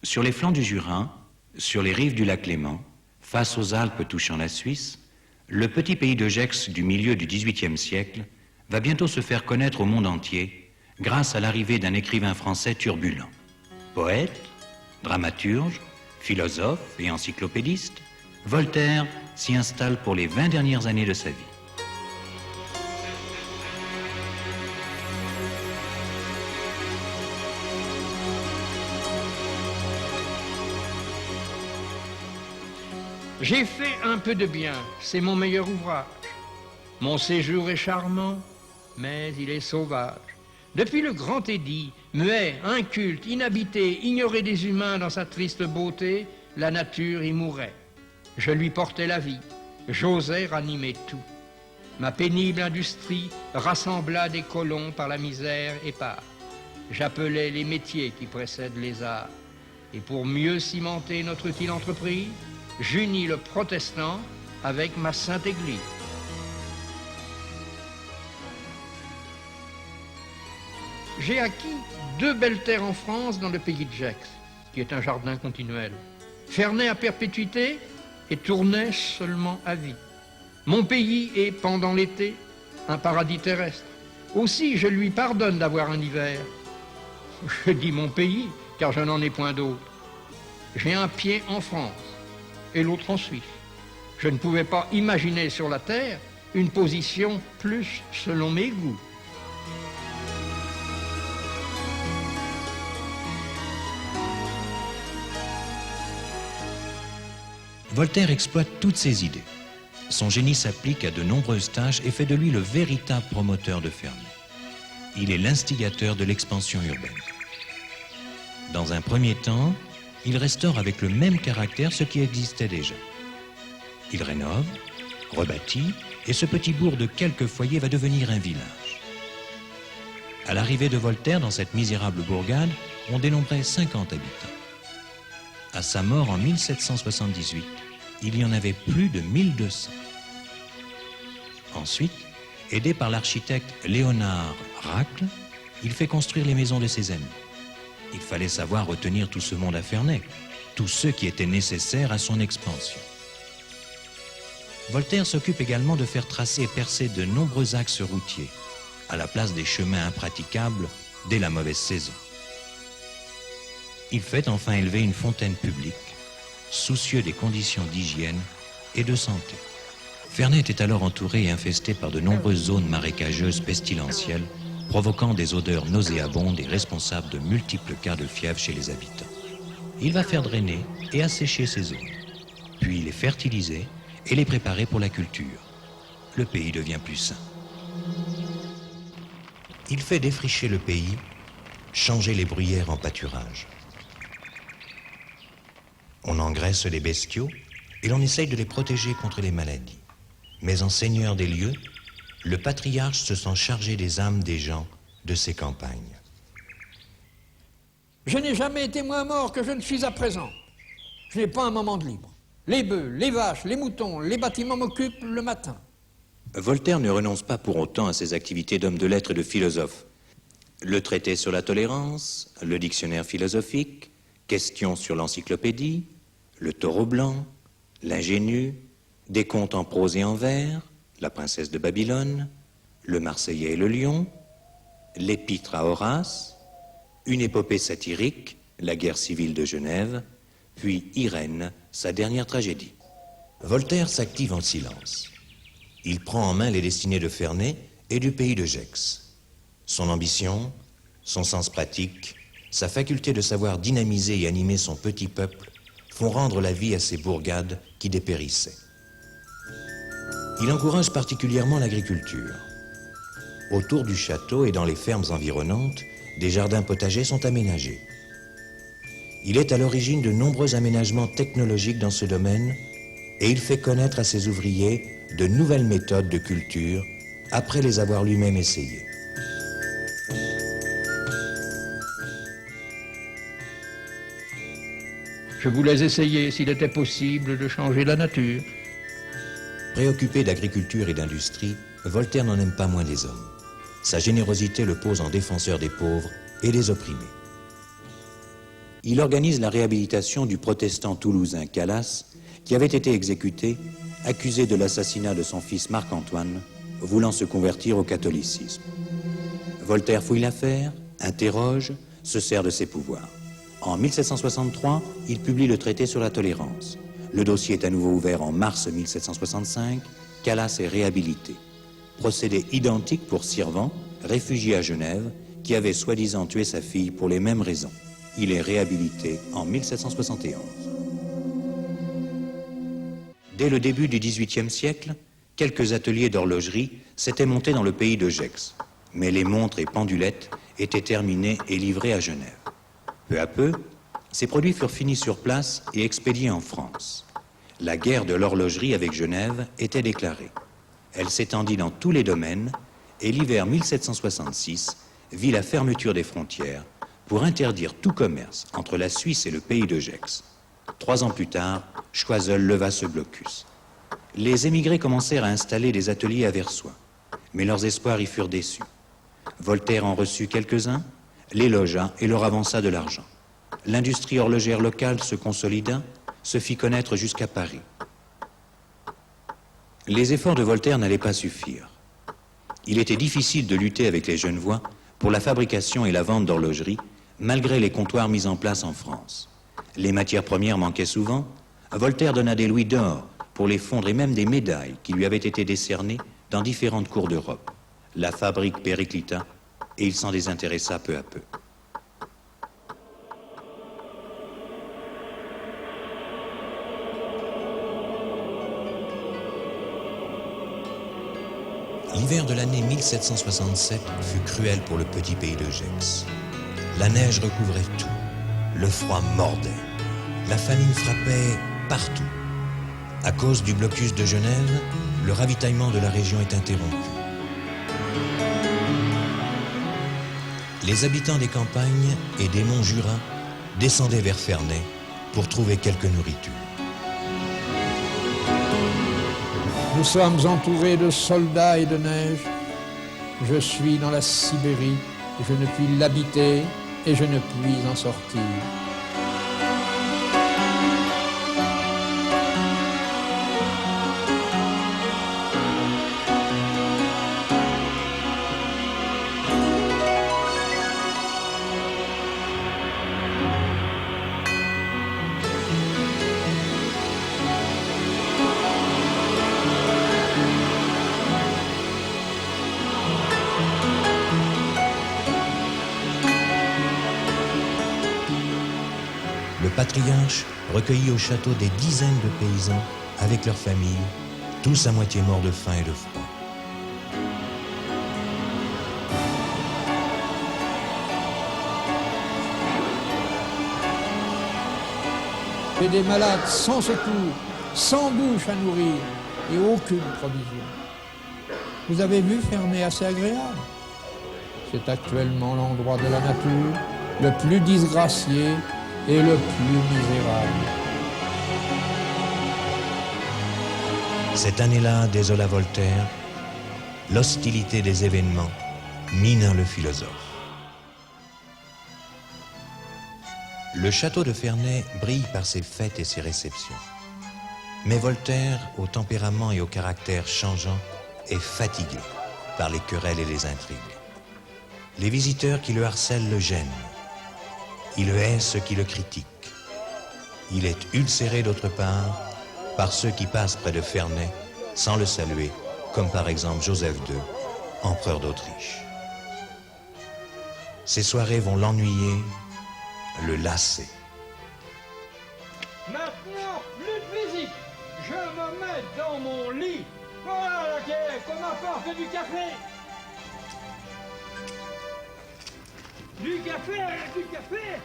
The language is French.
Sur les flancs du Jura, sur les rives du lac Léman, face aux Alpes touchant la Suisse, le petit pays de Gex du milieu du XVIIIe siècle va bientôt se faire connaître au monde entier grâce à l'arrivée d'un écrivain français turbulent. Poète, dramaturge, philosophe et encyclopédiste, Voltaire s'y installe pour les 20 dernières années de sa vie. J'ai fait un peu de bien, c'est mon meilleur ouvrage. Mon séjour est charmant, mais il est sauvage. Depuis le grand édit, muet, inculte, inhabité, ignoré des humains dans sa triste beauté, la nature y mourait. Je lui portais la vie, j'osais ranimer tout. Ma pénible industrie rassembla des colons par la misère épars. J'appelais les métiers qui précèdent les arts. Et pour mieux cimenter notre utile entreprise, j'unis le protestant avec ma sainte Église. J'ai acquis 2 belles terres en France dans le pays de Gex, qui est un jardin continuel. Ferney à perpétuité et Tournai seulement à vie. Mon pays est, pendant l'été, un paradis terrestre. Aussi, je lui pardonne d'avoir un hiver. Je dis mon pays, car je n'en ai point d'autre. J'ai un pied en France et l'autre en Suisse. Je ne pouvais pas imaginer sur la terre une position plus selon mes goûts. Voltaire exploite toutes ses idées. Son génie s'applique à de nombreuses tâches et fait de lui le véritable promoteur de Ferney. Il est l'instigateur de l'expansion urbaine. Dans un premier temps, il restaure avec le même caractère ce qui existait déjà. Il rénove, rebâtit, et ce petit bourg de quelques foyers va devenir un village. À l'arrivée de Voltaire dans cette misérable bourgade, on dénombrait 50 habitants. À sa mort en 1778, il y en avait plus de 1200. Ensuite, aidé par l'architecte Léonard Racle, il fait construire les maisons de ses amis. Il fallait savoir retenir tout ce monde à Ferney, tous ceux qui étaient nécessaires à son expansion. Voltaire s'occupe également de faire tracer et percer de nombreux axes routiers, à la place des chemins impraticables dès la mauvaise saison. Il fait enfin élever une fontaine publique, soucieux des conditions d'hygiène et de santé. Ferney était alors entouré et infesté par de nombreuses zones marécageuses pestilentielles, provoquant des odeurs nauséabondes et responsables de multiples cas de fièvre chez les habitants. Il va faire drainer et assécher ces zones, puis les fertiliser et les préparer pour la culture. Le pays devient plus sain. Il fait défricher le pays, changer les bruyères en pâturage. On engraisse les bestiaux et l'on essaye de les protéger contre les maladies. Mais en seigneur des lieux, le patriarche se sent chargé des âmes des gens de ces campagnes. Je n'ai jamais été moins mort que je ne suis à présent. Je n'ai pas un moment de libre. Les bœufs, les vaches, les moutons, les bâtiments m'occupent le matin. Voltaire ne renonce pas pour autant à ses activités d'homme de lettres et de philosophe. Le traité sur la tolérance, le dictionnaire philosophique, questions sur l'encyclopédie, le taureau blanc, l'ingénu, des contes en prose et en vers, la princesse de Babylone, le Marseillais et le lion, l'épître à Horace, une épopée satirique, la guerre civile de Genève, puis Irène, sa dernière tragédie. Voltaire s'active en silence. Il prend en main les destinées de Ferney et du pays de Gex. Son ambition, son sens pratique, sa faculté de savoir dynamiser et animer son petit peuple font rendre la vie à ces bourgades qui dépérissaient. Il encourage particulièrement l'agriculture. Autour du château et dans les fermes environnantes, des jardins potagers sont aménagés. Il est à l'origine de nombreux aménagements technologiques dans ce domaine et il fait connaître à ses ouvriers de nouvelles méthodes de culture après les avoir lui-même essayées. Je voulais essayer s'il était possible de changer la nature. Préoccupé d'agriculture et d'industrie, Voltaire n'en aime pas moins les hommes. Sa générosité le pose en défenseur des pauvres et des opprimés. il organise la réhabilitation du protestant toulousain Calas, qui avait été exécuté, accusé de l'assassinat de son fils Marc-Antoine, voulant se convertir au catholicisme. Voltaire fouille l'affaire, interroge, se sert de ses pouvoirs. En 1763, il publie le traité sur la tolérance. Le dossier est à nouveau ouvert en mars 1765. Calas est réhabilité. Procédé identique pour Sirvent, réfugié à Genève, qui avait soi-disant tué sa fille pour les mêmes raisons. Il est réhabilité en 1771. Dès le début du XVIIIe siècle, quelques ateliers d'horlogerie s'étaient montés dans le pays de Gex. Mais les montres et pendulettes étaient terminées et livrées à Genève. Peu à peu, ces produits furent finis sur place et expédiés en France. La guerre de l'horlogerie avec Genève était déclarée. Elle s'étendit dans tous les domaines et l'hiver 1766 vit la fermeture des frontières pour interdire tout commerce entre la Suisse et le pays de Gex. 3 ans plus tard, Choiseul leva ce blocus. Les émigrés commencèrent à installer des ateliers à Versoix, mais leurs espoirs y furent déçus. Voltaire en reçut quelques-uns, les logea et leur avança de l'argent. L'industrie horlogère locale se consolida, se fit connaître jusqu'à Paris. Les efforts de Voltaire n'allaient pas suffire. Il était difficile de lutter avec les Genevois pour la fabrication et la vente d'horlogerie, malgré les comptoirs mis en place en France. Les matières premières manquaient souvent. Voltaire donna des louis d'or pour les fondre et même des médailles qui lui avaient été décernées dans différentes cours d'Europe. La fabrique périclita et il s'en désintéressa peu à peu. L'hiver de l'année 1767 fut cruel pour le petit pays de Gex. La neige recouvrait tout, le froid mordait, la famine frappait partout. À cause du blocus de Genève, le ravitaillement de la région est interrompu. Les habitants des campagnes et des monts Jura descendaient vers Ferney pour trouver quelque nourriture. Nous sommes entourés de soldats et de neige. Je suis dans la Sibérie, je ne puis l'habiter et je ne puis en sortir. Le patriarche recueillit au château des dizaines de paysans avec leurs familles, tous à moitié morts de faim et de froid. Et des malades sans secours, sans bouche à nourrir et aucune provision. Vous avez vu Ferney assez agréable? C'est actuellement l'endroit de la nature le plus disgracié et le plus misérable. Cette année-là, désola Voltaire, l'hostilité des événements mina le philosophe. Le château de Ferney brille par ses fêtes et ses réceptions. Mais Voltaire, au tempérament et au caractère changeant, est fatigué par les querelles et les intrigues. Les visiteurs qui le harcèlent le gênent. Il hait ceux qui le critiquent. Il est ulcéré d'autre part par ceux qui passent près de Ferney sans le saluer, comme par exemple Joseph II, empereur d'Autriche. Ces soirées vont l'ennuyer, le lasser. Maintenant, plus de visite. Je me mets dans mon lit. Voilà qu'on m'apporte du café. Du café, du café.